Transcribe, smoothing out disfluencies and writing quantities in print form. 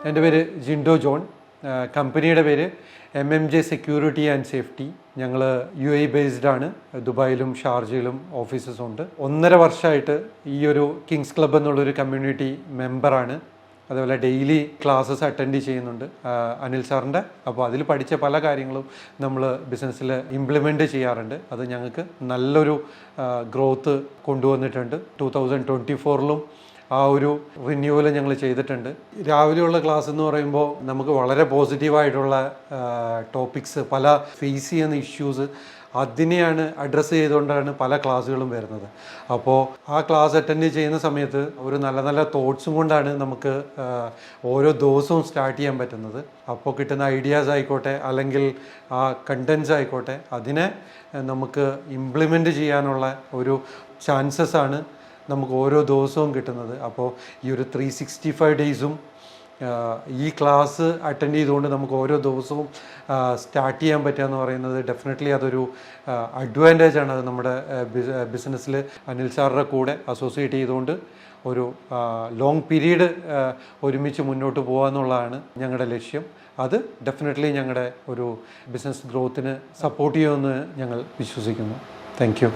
എൻ്റെ പേര് ജിൻഡോ ജോൺ. കമ്പനിയുടെ പേര് MMJ സെക്യൂരിറ്റി ആൻഡ് സേഫ്റ്റി. ഞങ്ങൾ UAE ബേസ്ഡ് ആണ്. ദുബായിലും ഷാർജയിലും ഓഫീസസ് ഉണ്ട്. 1.5 വർഷമായിട്ട് ഈ ഒരു കിങ്സ് ക്ലബ്ബ് എന്നുള്ളൊരു കമ്മ്യൂണിറ്റി മെമ്പറാണ്. അതുപോലെ ഡെയിലി ക്ലാസ്സസ് അറ്റൻഡ് ചെയ്യുന്നുണ്ട് അനിൽ സാറിൻ്റെ. അപ്പോൾ അതിൽ പഠിച്ച പല കാര്യങ്ങളും നമ്മൾ ബിസിനസ്സിൽ ഇംപ്ലിമെൻറ്റ് ചെയ്യാറുണ്ട്. അത് ഞങ്ങൾക്ക് നല്ലൊരു ഗ്രോത്ത് കൊണ്ടുവന്നിട്ടുണ്ട്. 2024 ആ ഒരു റിന്യൂവൽ ഞങ്ങൾ ചെയ്തിട്ടുണ്ട്. രാവിലെയുള്ള ക്ലാസ് എന്ന് പറയുമ്പോൾ നമുക്ക് വളരെ പോസിറ്റീവായിട്ടുള്ള ടോപ്പിക്സ്, പല ഫേസ് ചെയ്യുന്ന ഇഷ്യൂസ്, അതിനെയാണ് അഡ്രസ്സ് ചെയ്തുകൊണ്ടാണ് പല ക്ലാസ്സുകളും വരുന്നത്. അപ്പോൾ ആ ക്ലാസ് അറ്റൻഡ് ചെയ്യുന്ന സമയത്ത് ഒരു നല്ല നല്ല തോട്ട്സും കൊണ്ടാണ് നമുക്ക് ഓരോ ദിവസവും സ്റ്റാർട്ട് ചെയ്യാൻ പറ്റുന്നത്. അപ്പോൾ കിട്ടുന്ന ഐഡിയാസ് ആയിക്കോട്ടെ, അല്ലെങ്കിൽ ആ കണ്ടൻസ് ആയിക്കോട്ടെ, അതിനെ നമുക്ക് ഇംപ്ലിമെൻറ്റ് ചെയ്യാനുള്ള ഒരു ചാൻസസ് ആണ് നമുക്ക് ഓരോ ദിവസവും കിട്ടുന്നത്. അപ്പോൾ ഈ ഒരു 365 ഡേയ്സും ഈ ക്ലാസ് അറ്റൻഡ് ചെയ്തുകൊണ്ട് നമുക്ക് ഓരോ ദിവസവും സ്റ്റാർട്ട് ചെയ്യാൻ പറ്റുക എന്ന് പറയുന്നത് ഡെഫിനറ്റ്ലി അതൊരു അഡ്വാൻറ്റേജ് ആണ്. അത് നമ്മുടെ ബിസിനസ്സിൽ അനിൽ സാറിൻ്റെ കൂടെ അസോസിയേറ്റ് ചെയ്തുകൊണ്ട് ഒരു ലോങ് പീരീഡ് ഒരുമിച്ച് മുന്നോട്ട് പോകുക എന്നുള്ളതാണ് ഞങ്ങളുടെ ലക്ഷ്യം. അത് ഡെഫിനറ്റ്ലി ഞങ്ങളുടെ ഒരു ബിസിനസ് ഗ്രോത്തിന് സപ്പോർട്ട് ചെയ്യുമെന്ന് ഞങ്ങൾ വിശ്വസിക്കുന്നു. Thank you.